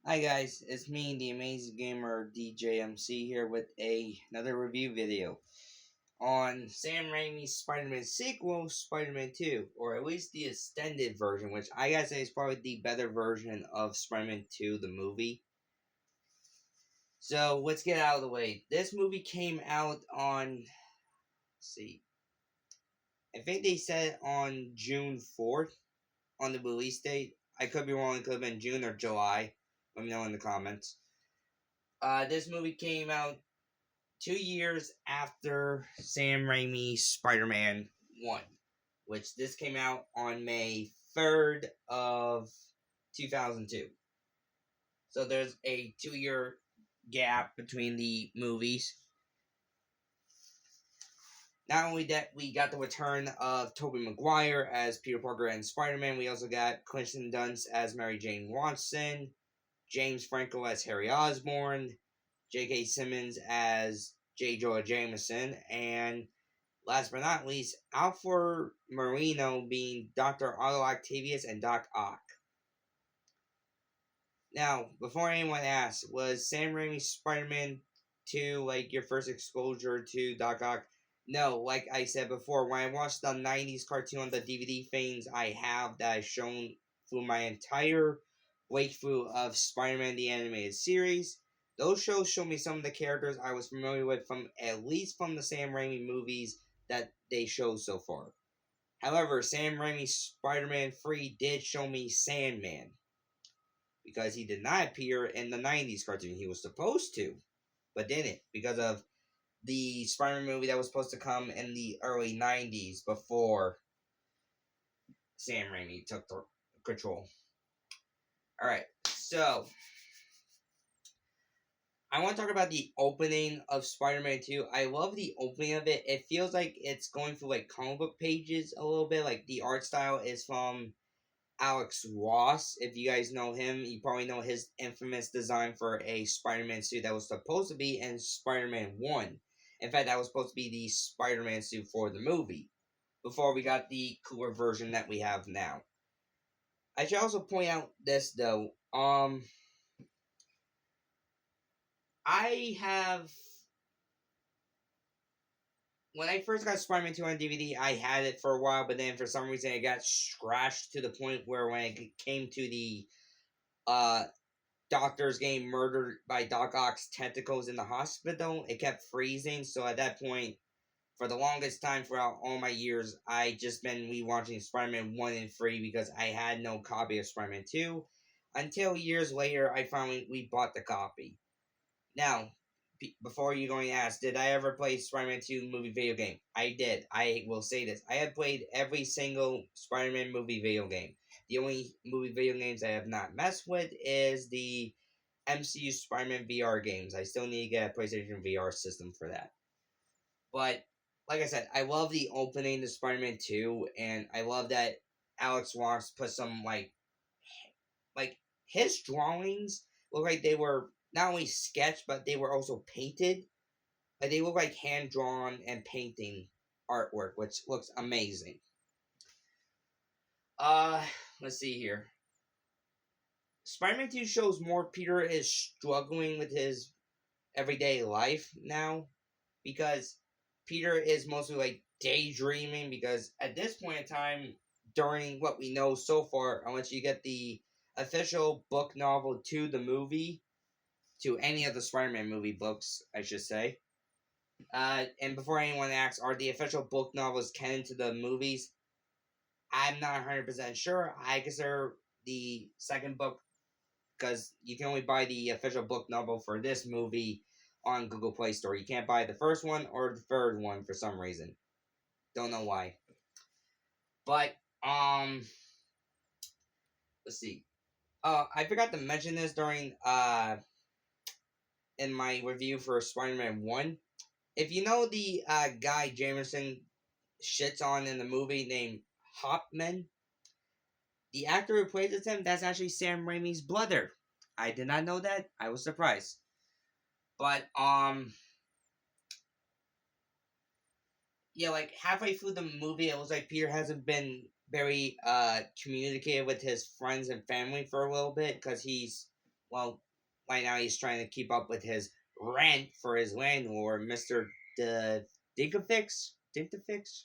Hi guys, it's me, the Amazing Gamer DJMC here with another review video on Sam Raimi's Spider-Man sequel, Spider-Man 2, or at least the extended version, which I gotta say is probably the better version of Spider-Man 2, the movie. So let's get out of the way. This movie came out on, I think they said on June 4th on the release date. I could be wrong, it could have been June or July. Let me know in the comments. This movie came out 2 years after Sam Raimi's Spider-Man 1, which this came out on May 3rd of 2002. So there's a 2-year gap between the movies. Not only that, we got the return of Tobey Maguire as Peter Parker and Spider-Man, we also got Kirsten Dunst as Mary Jane Watson, James Franco as Harry Osborn, J.K. Simmons as J. Jonah Jameson, and last but not least, Alfred Molina being Dr. Otto Octavius and Doc Ock. Now, before anyone asks, was Sam Raimi's Spider-Man 2 like your first exposure to Doc Ock? No, like I said before, when I watched the 90s cartoon on the DVD things I have that I've shown through my entire playthrough of Spider-Man the Animated Series, those shows show me some of the characters I was familiar with from at least from the Sam Raimi movies that they showed so far. However, Sam Raimi's Spider-Man 3 did show me Sandman, because he did not appear in the 90s cartoon. He was supposed to, but didn't, because of the Spider-Man movie that was supposed to come in the early 90s before Sam Raimi took the control. Alright, so I want to talk about the opening of Spider-Man 2. I love the opening of it. It feels like it's going through like comic book pages a little bit. Like the art style is from Alex Ross. If you guys know him, you probably know his infamous design for a Spider-Man suit that was supposed to be in Spider-Man 1. In fact, that was supposed to be the Spider-Man suit for the movie, before we got the cooler version that we have now. I should also point out this though. I have when I first got Spider-Man 2 on DVD, I had it for a while, but then for some reason it got scratched to the point where when it came to the uh doctors getting murdered by Doc Ock's tentacles in the hospital, it kept freezing. So at that point, for the longest time throughout all my years, I just been rewatching Spider-Man 1 and 3 because I had no copy of Spider-Man 2. Until years later, I finally we bought the copy. Now, before you're going to ask, did I ever play Spider-Man 2 movie video game? I did. I will say this. I have played every single Spider-Man movie video game. The only movie video games I have not messed with is the MCU Spider-Man VR games. I still need to get a PlayStation VR system for that. But, like I said, I love the opening to Spider-Man 2, and I love that Alex Ross put some, like his drawings look like they were not only sketched, but they were also painted. Like they look like hand drawn and painting artwork, which looks amazing. Uh, let's see here. Spider-Man 2 shows more Peter is struggling with his everyday life now, because Peter is mostly like daydreaming, because at this point in time, during what we know so far, unless you get the official book novel to the movie, to any of the Spider-Man movie books, I should say. And before anyone asks, are the official book novels canon to the movies? I'm not 100% sure. I consider the second book, because you can only buy the official book novel for this movie on Google Play Store. You can't buy the first one or the third one for some reason. Don't know why. But, let's see. I forgot to mention this during, in my review for Spider-Man 1. If you know the guy Jameson shits on in the movie named Hopman, the actor who plays him, that's actually Sam Raimi's brother. I did not know that. I was surprised. But, yeah, like, halfway through the movie, it was like Peter hasn't been very, communicative with his friends and family for a little bit, because he's well, right now he's trying to keep up with his rent for his landlord, Mister Dinkafix. Dinkafix,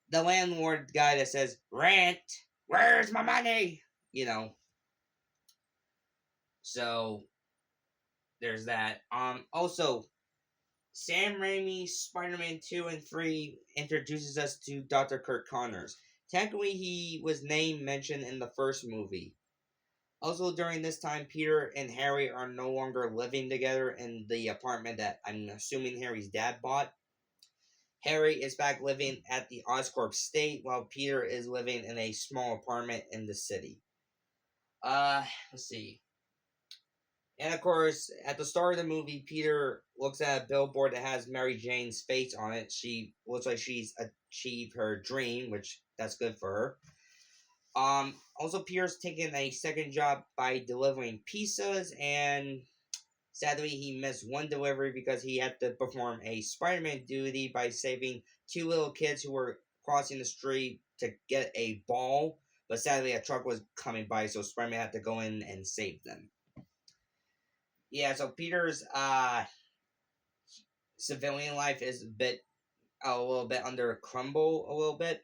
the landlord guy that says rent. Where's my money? You know. So there's that. Also, Sam Raimi's Spider-Man 2 and 3 introduces us to Dr. Kurt Connors. Technically, he was mentioned in the first movie. Also, during this time, Peter and Harry are no longer living together in the apartment that I'm assuming Harry's dad bought. Harry is back living at the Oscorp State, while Peter is living in a small apartment in the city. Let's see. And of course, at the start of the movie, Peter looks at a billboard that has Mary Jane's face on it. She looks like she's achieved her dream, which that's good for her. Also, Peter's taking a second job by delivering pizzas, and sadly, he missed one delivery because he had to perform a Spider-Man duty by saving two little kids who were crossing the street to get a ball. But sadly, a truck was coming by, so Spider-Man had to go in and save them. Yeah, so Peter's civilian life is a little bit under crumble a little bit.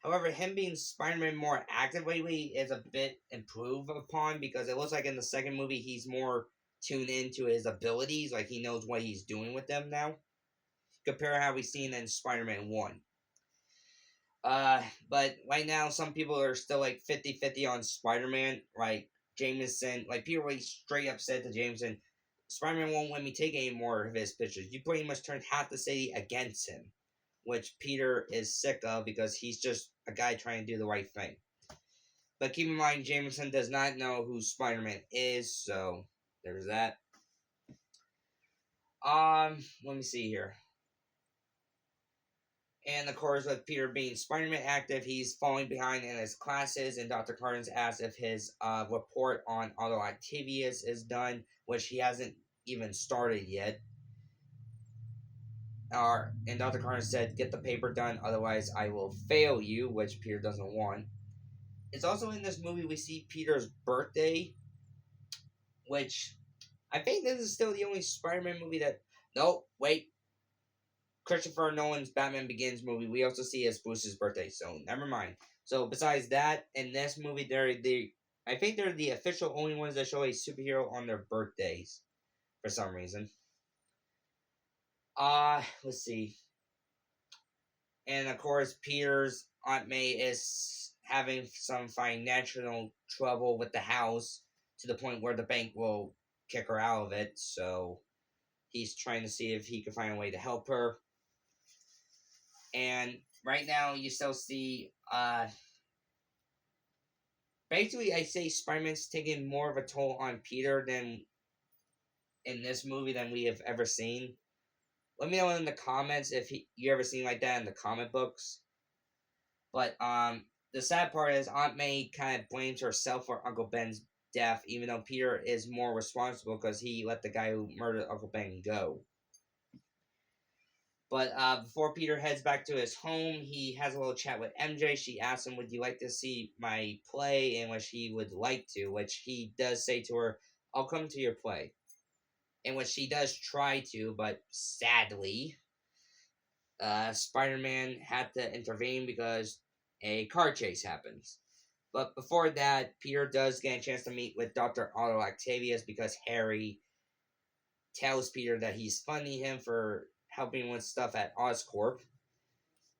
However, him being Spider-Man more active lately is a bit improved upon because it looks like in the second movie he's more tuned into his abilities, like he knows what he's doing with them now. Compare how we've seen in Spider-Man 1. But right now some people are still like 50-50 on Spider-Man, like Jameson, like people really straight up said to Jameson, Spider-Man won't let me take any more of his pictures. You pretty much turned half the city against him, which Peter is sick of because he's just a guy trying to do the right thing. But keep in mind, Jameson does not know who Spider-Man is, so there's that. Let me see here. And of course, with Peter being Spider-Man active, he's falling behind in his classes, and Dr. Connors asks if his report on Otto Octavius is done, which he hasn't even started yet. And Dr. Connors said, get the paper done, otherwise I will fail you, which Peter doesn't want. It's also in this movie we see Peter's birthday, which I think this is still the only Spider-Man movie that... No, wait. Christopher Nolan's Batman Begins movie, we also see it's Bruce's birthday, so never mind. So besides that, in this movie, I think they're the official only ones that show a superhero on their birthdays for some reason. Let's see. And of course, Peter's Aunt May is having some financial trouble with the house to the point where the bank will kick her out of it. So he's trying to see if he can find a way to help her. And right now, you still see, basically, I say Spider-Man's taking more of a toll on Peter than in this movie than we have ever seen. Let me know in the comments if you ever seen like that in the comic books. But the sad part is Aunt May kind of blames herself for Uncle Ben's death, even though Peter is more responsible because he let the guy who murdered Uncle Ben go. But before Peter heads back to his home, he has a little chat with MJ. She asks him, would you like to see my play? And which he would like to, which he does say to her, I'll come to your play. In which she does try to, but sadly, Spider-Man had to intervene because a car chase happens. But before that, Peter does get a chance to meet with Dr. Otto Octavius because Harry tells Peter that he's funding him for helping with stuff at Oscorp.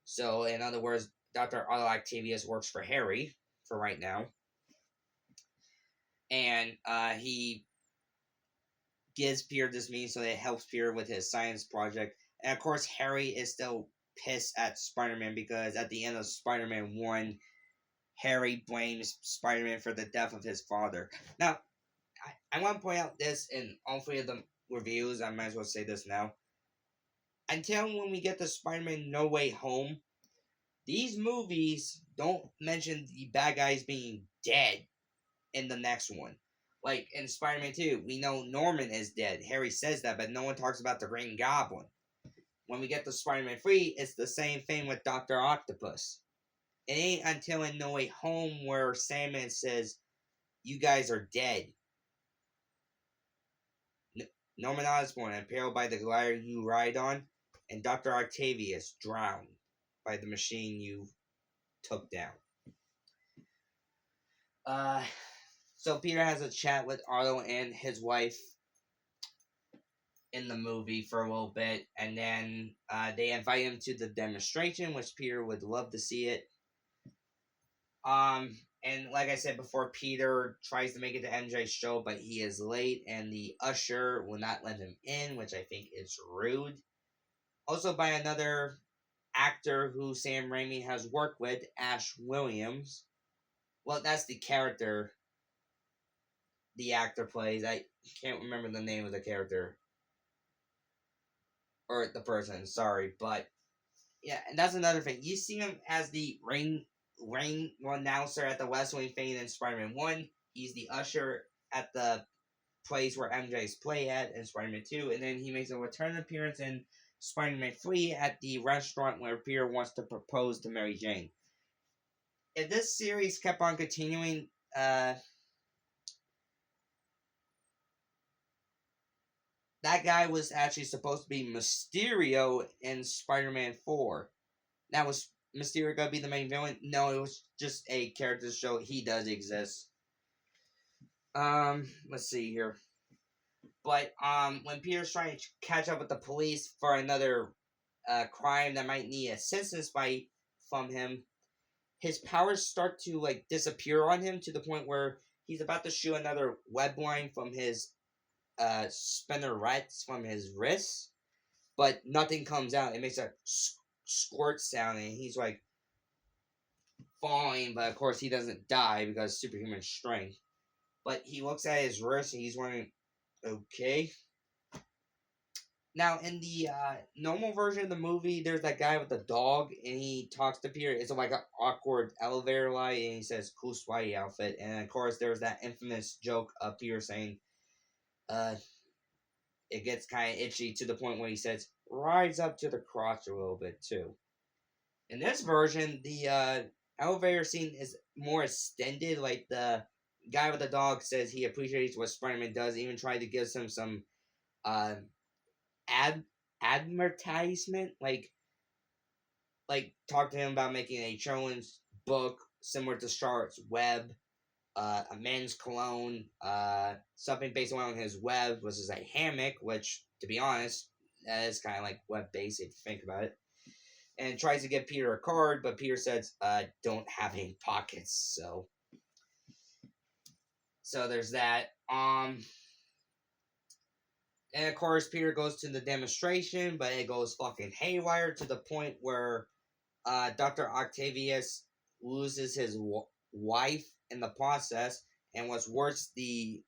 So, in other words, Dr. Otto Octavius works for Harry for right now. And he gives Peter this meeting so that it helps Peter with his science project. And of course, Harry is still pissed at Spider-Man because at the end of Spider-Man 1, Harry blames Spider-Man for the death of his father. Now, I want to point out this in all three of the reviews. I might as well say this now. Until when we get to Spider-Man No Way Home, these movies don't mention the bad guys being dead in the next one. Like in Spider-Man 2, we know Norman is dead. Harry says that, but no one talks about the Green Goblin. When we get to Spider-Man 3, it's the same thing with Dr. Octopus. It ain't until in No Way Home where Sandman says, you guys are dead. Norman Osborn impaled by the glider you ride on, and Dr. Octavius drowned by the machine you took down. So Peter has a chat with Otto and his wife in the movie for a little bit, and then they invite him to the demonstration, which Peter would love to see it. And like I said before, Peter tries to make it to MJ's show, but he is late, and the usher will not let him in, which I think is rude. Also by another actor who Sam Raimi has worked with, Ash Williams. Well, that's the character the actor plays. I can't remember the name of the character. Or the person, sorry. But, yeah, and that's another thing. You see him as the ring announcer at the West Wing thing in Spider-Man 1. He's the usher at the place where MJ's play at in Spider-Man 2. And then he makes a return appearance in Spider-Man 3 at the restaurant where Peter wants to propose to Mary Jane. If this series kept on continuing, that guy was actually supposed to be Mysterio in Spider-Man 4. Now, was Mysterio gonna be the main villain? No, it was just a character to show he does exist. Let's see here. But, when Peter's trying to catch up with the police for another crime that might need assistance from him, his powers start to, like, disappear on him to the point where he's about to shoot another web line from his spinnerets from his wrists, but nothing comes out. It makes a squirt sound, and he's like falling, but of course he doesn't die because superhuman strength. But he looks at his wrist and he's wondering, okay. Now, in the normal version of the movie, there's that guy with the dog, and he talks to Peter. It's like an awkward elevator line, and he says, "Cool Spidey outfit." And of course, there's that infamous joke of Peter saying, it gets kind of itchy to the point where he says, rides up to the crotch a little bit too. In this version, the elevator scene is more extended. Like the guy with the dog says he appreciates what Spider-Man does, even tried to give him some advertisement, like talk to him about making a children's book similar to Charlotte's Web, a men's cologne, something based around his web, which is a hammock, which, to be honest, that is kind of like web-based if you think about it. And tries to get Peter a card, but Peter says, don't have any pockets, so there's that. And of course, Peter goes to the demonstration, but it goes fucking haywire to the point where Dr. Octavius loses his wife in the process, and what's worse, the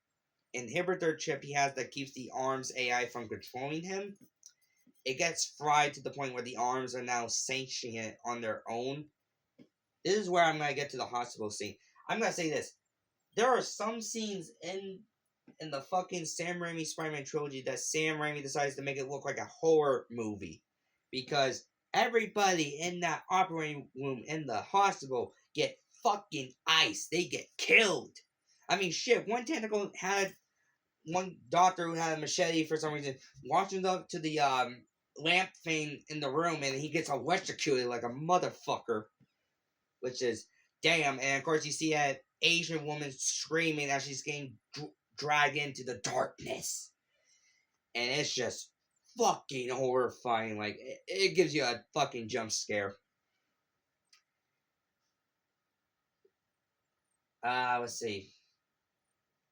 inhibitor chip he has that keeps the arms AI from controlling him, it gets fried to the point where the arms are now sanctioning it on their own. This is where I'm going to get to the hospital scene. I'm going to say this. There are some scenes in the fucking Sam Raimi Spider-Man trilogy that Sam Raimi decides to make it look like a horror movie. Because everybody in that operating room in the hospital get fucking iced. They get killed. I mean, shit, one doctor who had a machete for some reason launches up to the lamp thing in the room, and he gets electrocuted like a motherfucker, which is damn. And of course, you see that Asian woman screaming as she's getting dragged into the darkness, and it's just fucking horrifying. Like, it gives you a fucking jump scare. Let's see.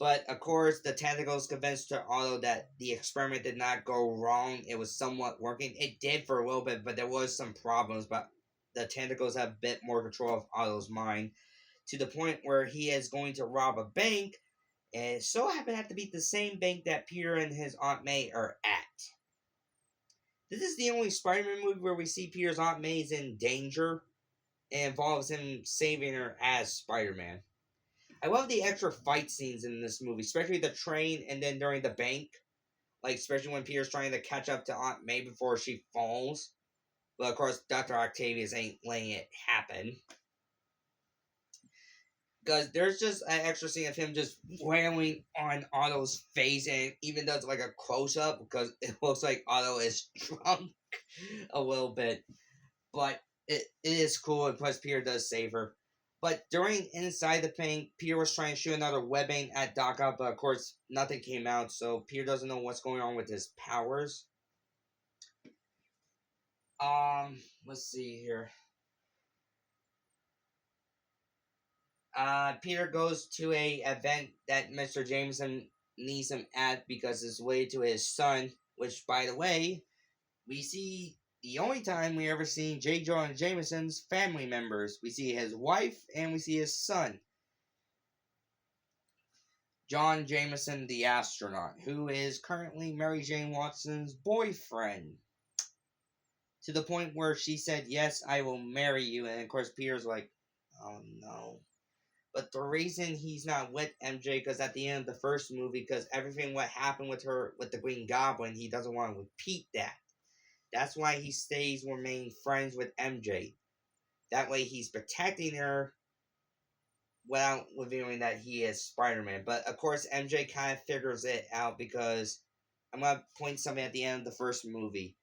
But, of course, the tentacles convinced Otto that the experiment did not go wrong. It was somewhat working. It did for a little bit, but there was some problems. But the tentacles have a bit more control of Otto's mind, to the point where he is going to rob a bank, and it so happened to have to be the same bank that Peter and his Aunt May are at. This is the only Spider-Man movie where we see Peter's Aunt May is in danger. It involves him saving her as Spider-Man. I love the extra fight scenes in this movie, especially the train and then during the bank. Like, especially when Peter's trying to catch up to Aunt May before she falls. But, of course, Dr. Octavius ain't letting it happen. Because there's just an extra scene of him just wailing on Otto's face, and even does like a close up because it looks like Otto is drunk a little bit. But it is cool, and plus Peter does save her. But during Inside the Paint, Peter was trying to shoot another webbing at Doc but of course nothing came out, so Peter doesn't know what's going on with his powers. Let's see here. Peter goes to a event that Mr. Jameson needs him at because it's related to his son, which, by the way, we see the only time we ever see J. Jonah Jameson's family members. We see his wife and we see his son, John Jameson, the astronaut, who is currently Mary Jane Watson's boyfriend. To the point where she said, "Yes, I will marry you," and of course Peter's like, "Oh no." But the reason he's not with MJ, because at the end of the first movie, because everything what happened with her with the Green Goblin, he doesn't want to repeat that. That's why he stays remain friends with MJ. That way he's protecting her without revealing that he is Spider-Man. But of course MJ kind of figures it out because I'm gonna point something at the end of the first movie.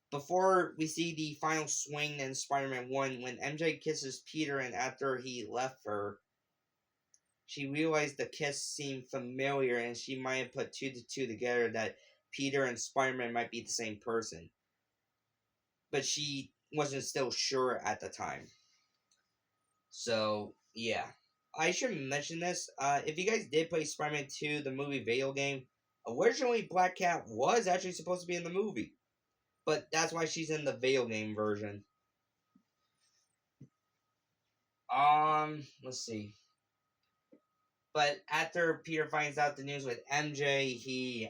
Before we see the final swing in Spider-Man 1, when MJ kisses Peter and after he left her, she realized the kiss seemed familiar and she might have put two to two together that Peter and Spider-Man might be the same person. But she wasn't still sure at the time. So, yeah. I should mention this. If you guys did play Spider-Man 2, the movie video game, originally Black Cat was actually supposed to be in the movie. But that's why she's in the video game version. Let's see. But after Peter finds out the news with MJ, he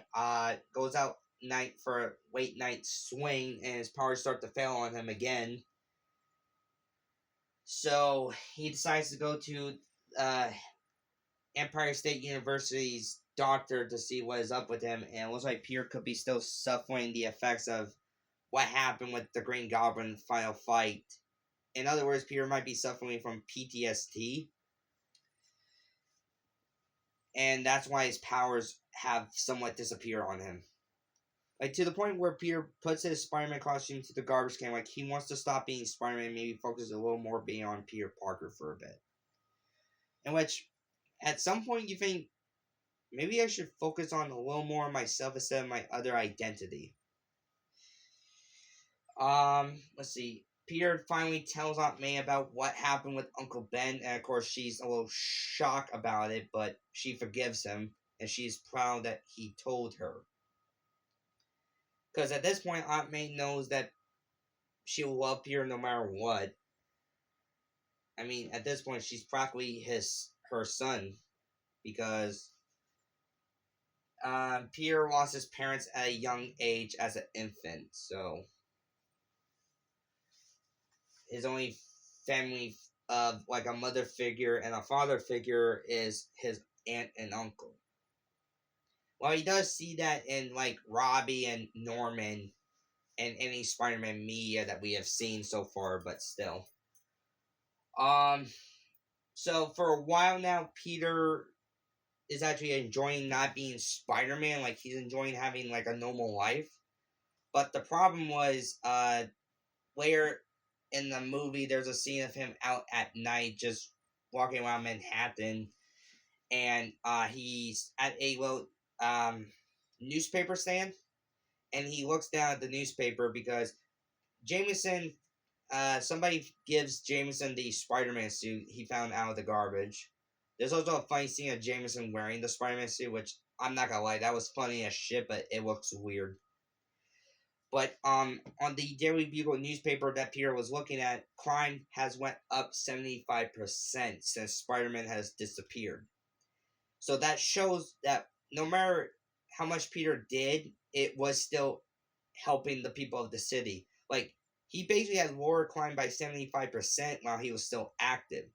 goes out night for a late night swing, and his powers start to fail on him again. So he decides to go to Empire State University's doctor to see what is up with him, and it looks like Peter could be still suffering the effects of what happened with the Green Goblin final fight. In other words, Peter might be suffering from PTSD. And that's why his powers have somewhat disappeared on him. Like, to the point where Peter puts his Spider-Man costume to the garbage can, like, he wants to stop being Spider-Man, maybe focus a little more being on Peter Parker for a bit. In which, at some point, you think, maybe I should focus on a little more on myself instead of my other identity. Let's see. Peter finally tells Aunt May about what happened with Uncle Ben, and of course she's a little shocked about it, but she forgives him, and she's proud that he told her. Because at this point, Aunt May knows that she'll love Peter no matter what. I mean, at this point, she's practically her son, because Peter lost his parents at a young age as an infant, so his only family of like a mother figure and a father figure is his aunt and uncle. Well, he does see that in like Robbie and Norman and any Spider-Man media that we have seen so far, but still. So for a while now, Peter is actually enjoying not being Spider-Man, like he's enjoying having like a normal life. But the problem was, later in the movie, there's a scene of him out at night just walking around Manhattan, and he's at a little newspaper stand, and he looks down at the newspaper because Jameson, somebody gives Jameson the Spider-Man suit he found out of the garbage. There's also a funny scene of Jameson wearing the Spider-Man suit, which I'm not gonna lie, that was funny as shit, but it looks weird. But on the Daily Bugle newspaper that Peter was looking at, crime has went up 75% since Spider-Man has disappeared. So that shows that no matter how much Peter did, it was still helping the people of the city. Like, he basically had lower crime by 75% while he was still active.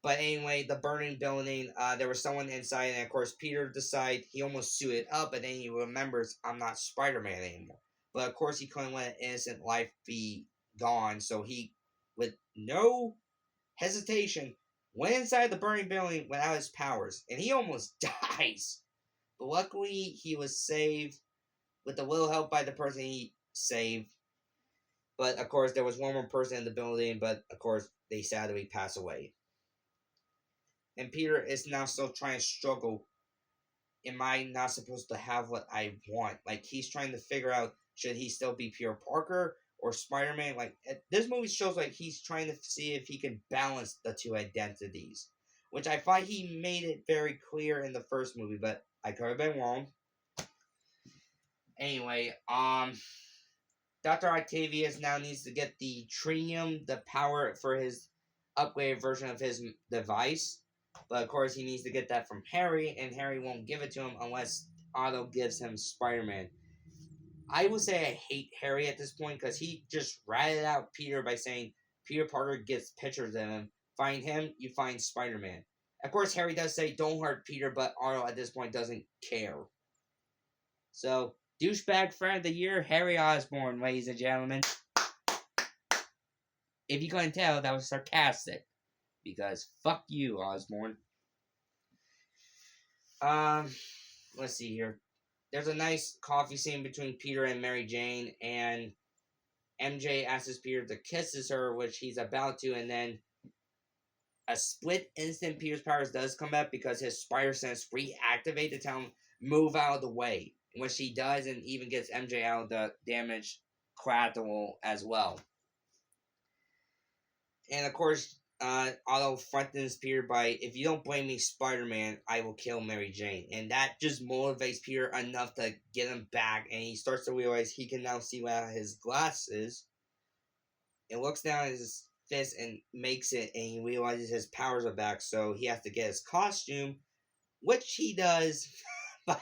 But anyway, the burning building, there was someone inside, and of course, Peter decides he almost suited up, but then he remembers, I'm not Spider-Man anymore. But of course, he couldn't let an innocent life be gone, so he, with no hesitation, went inside the burning building without his powers, and he almost dies. But luckily, he was saved with a little help by the person he saved. But of course, there was one more person in the building, but of course, they sadly pass away. And Peter is now still trying to struggle. Am I not supposed to have what I want? Like, he's trying to figure out, should he still be Peter Parker or Spider-Man? Like, this movie shows like he's trying to see if he can balance the two identities, which I thought he made it very clear in the first movie, but I could have been wrong. Anyway, Dr. Octavius now needs to get the tritium, the power for his upgraded version of his device. But of course, he needs to get that from Harry, and Harry won't give it to him unless Otto gives him Spider-Man. I would say I hate Harry at this point because he just ratted out Peter by saying Peter Parker gets pictures of him. Find him, you find Spider-Man. Of course, Harry does say don't hurt Peter, but Otto at this point doesn't care. So, douchebag friend of the year, Harry Osborn, ladies and gentlemen. If you couldn't tell, that was sarcastic. Because fuck you, Osborn. Let's see here. There's a nice coffee scene between Peter and Mary Jane, and MJ asks Peter to kisses her, which he's about to, and then a split instant Peter's powers does come up because his spider sense reactivate to tell him move out of the way, which he does, and even gets MJ out of the damaged collateral as well. And of course, Otto threatens Peter by, if you don't blame me, Spider-Man, I will kill Mary Jane. And that just motivates Peter enough to get him back, and he starts to realize he can now see without his glasses. And looks down at his fist and makes it, and he realizes his powers are back, so he has to get his costume, which he does by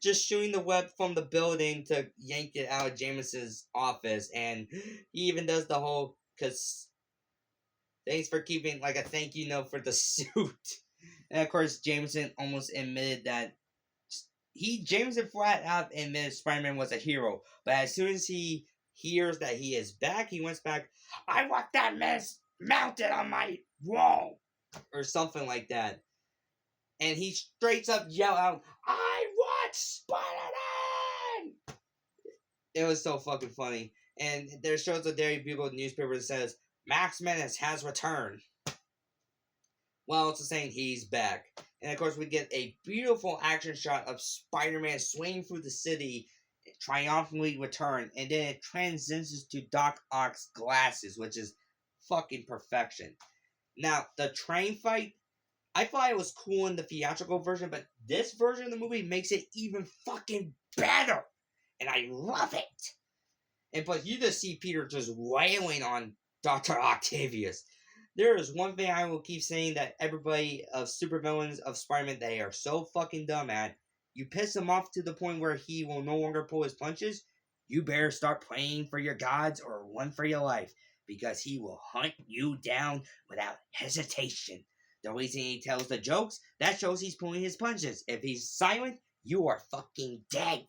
just shooting the web from the building to yank it out of Jameson's office. And he even does the whole, because thanks for keeping, like, a thank you note for the suit. And of course, Jameson almost admitted that Jameson flat out admitted Spider-Man was a hero. But as soon as he hears that he is back, he went back, I want that mess mounted on my wall. Or something like that. And he straight up yelled out, I want Spider-Man! It was so fucking funny. And there shows a Daily Bugle newspaper that says, Max Menace has returned. Well, it's saying he's back. And of course, we get a beautiful action shot of Spider-Man swinging through the city, triumphantly return, and then it transitions to Doc Ock's glasses, which is fucking perfection. Now, the train fight, I thought it was cool in the theatrical version, but this version of the movie makes it even fucking better. And I love it. And plus, you just see Peter just wailing on Dr. Octavius. There is one thing I will keep saying that everybody of supervillains of Spider-Man, they are so fucking dumb at. You piss him off to the point where he will no longer pull his punches, you better start praying for your gods or run for your life, because he will hunt you down without hesitation. The reason he tells the jokes, that shows he's pulling his punches. If he's silent, you are fucking dead.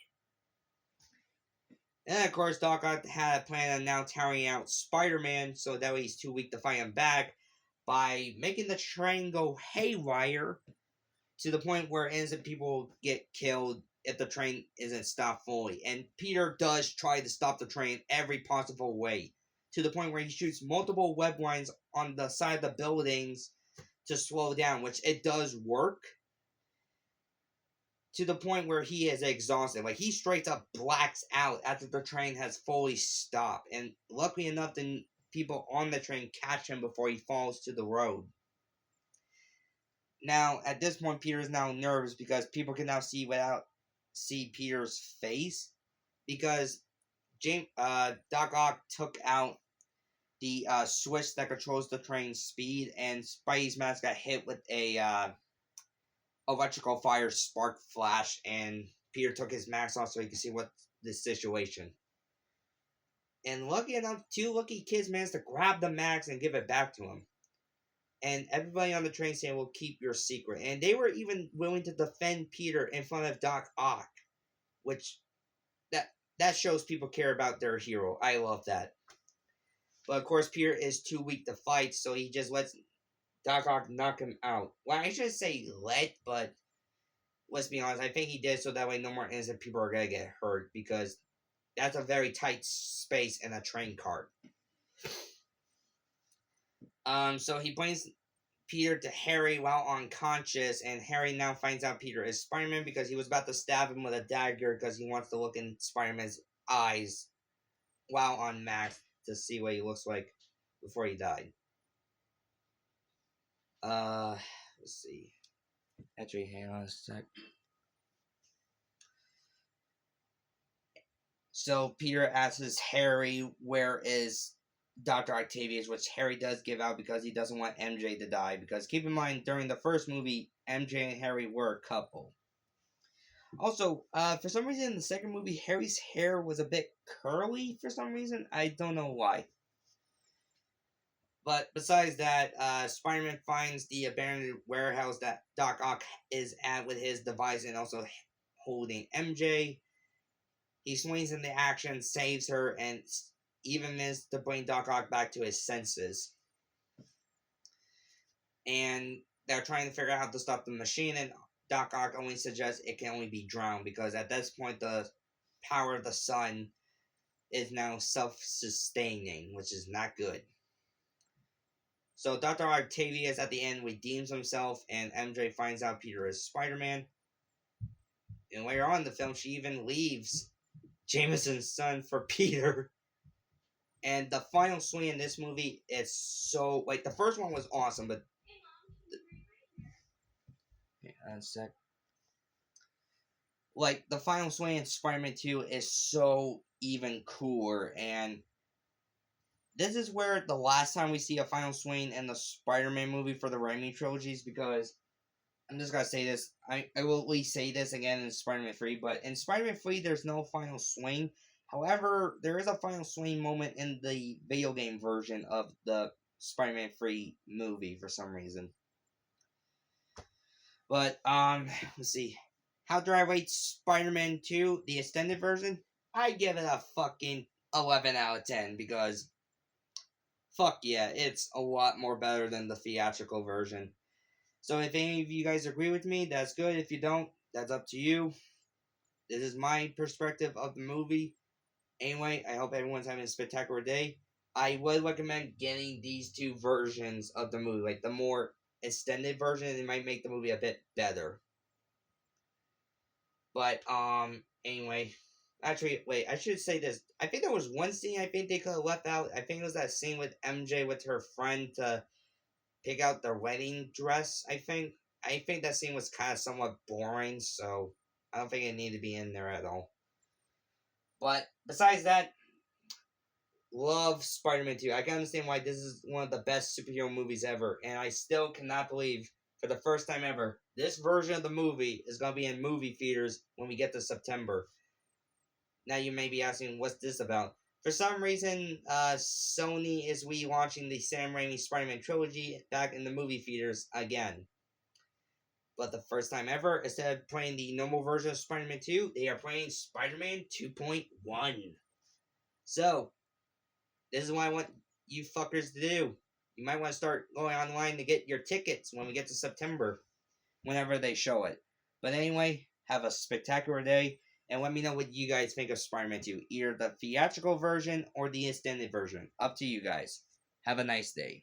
And of course, Doc Ock had a plan on now carrying out Spider-Man, so that way he's too weak to fight him back, by making the train go haywire to the point where innocent people get killed if the train isn't stopped fully. And Peter does try to stop the train every possible way, to the point where he shoots multiple web lines on the side of the buildings to slow down, which it does work. To the point where he is exhausted. Like, he straight up blacks out after the train has fully stopped. And luckily enough, the people on the train catch him before he falls to the road. Now, at this point, Peter is now nervous because people can now see Peter's face. Because Doc Ock took out the switch that controls the train's speed, and Spidey's mask got hit with a electrical fire spark flash, and Peter took his mask off so he could see what the situation. And lucky enough, two lucky kids managed to grab the mask and give it back to him. And everybody on the train saying, "We'll keep your secret." And they were even willing to defend Peter in front of Doc Ock, which that shows people care about their hero. I love that. But of course, Peter is too weak to fight, so he just lets Doc Ock knock him out. Well, I should say let, but let's be honest, I think he did so that way no more innocent people are gonna get hurt because that's a very tight space in a train car. So he brings Peter to Harry while unconscious, and Harry now finds out Peter is Spider-Man because he was about to stab him with a dagger because he wants to look in Spider-Man's eyes while on Max to see what he looks like before he died. Let's see. Actually, hang on a sec. So Peter asks Harry where is Dr. Octavius, which Harry does give out because he doesn't want MJ to die. Because keep in mind, during the first movie, MJ and Harry were a couple. Also, for some reason in the second movie, Harry's hair was a bit curly for some reason. I don't know why. But besides that, Spider-Man finds the abandoned warehouse that Doc Ock is at with his device and also holding MJ. He swings into action, saves her, and even manages to bring Doc Ock back to his senses. And they're trying to figure out how to stop the machine, and Doc Ock only suggests it can only be drowned because at this point the power of the sun is now self-sustaining, which is not good. So Dr. Octavius at the end redeems himself, and MJ finds out Peter is Spider-Man. And later on in the film, she even leaves Jameson's son for Peter. And the final swing in this movie is so like the first one was awesome, but one sec. Like the final swing in Spider-Man 2 is so even cooler, and this is where the last time we see a final swing in the Spider-Man movie for the Raimi trilogies, because I'm just gonna say this. I will at least say this again in Spider-Man 3, but in Spider-Man 3 there's no final swing. However, there is a final swing moment in the video game version of the Spider-Man 3 movie for some reason. But let's see. How do I rate Spider-Man 2, the extended version? I give it a fucking 11 out of 10 because fuck yeah, it's a lot more better than the theatrical version. So if any of you guys agree with me, that's good. If you don't, that's up to you. This is my perspective of the movie. Anyway, I hope everyone's having a spectacular day. I would recommend getting these two versions of the movie. Like the more extended version, it might make the movie a bit better. But anyway. Actually, wait, I should say this. I think there was one scene I think they could have left out. I think it was that scene with MJ with her friend to pick out their wedding dress, I think. I think that scene was kind of somewhat boring, so I don't think it needed to be in there at all. But besides that, love Spider-Man 2. I can understand why this is one of the best superhero movies ever, and I still cannot believe, for the first time ever, this version of the movie is going to be in movie theaters when we get to September. Now you may be asking, what's this about? For some reason, Sony is relaunching the Sam Raimi Spider-Man trilogy back in the movie theaters again. But the first time ever, instead of playing the normal version of Spider-Man 2, they are playing Spider-Man 2.1. So, this is what I want you fuckers to do. You might want to start going online to get your tickets when we get to September, whenever they show it. But anyway, have a spectacular day. And let me know what you guys think of Spider-Man 2. Either the theatrical version or the extended version. Up to you guys. Have a nice day.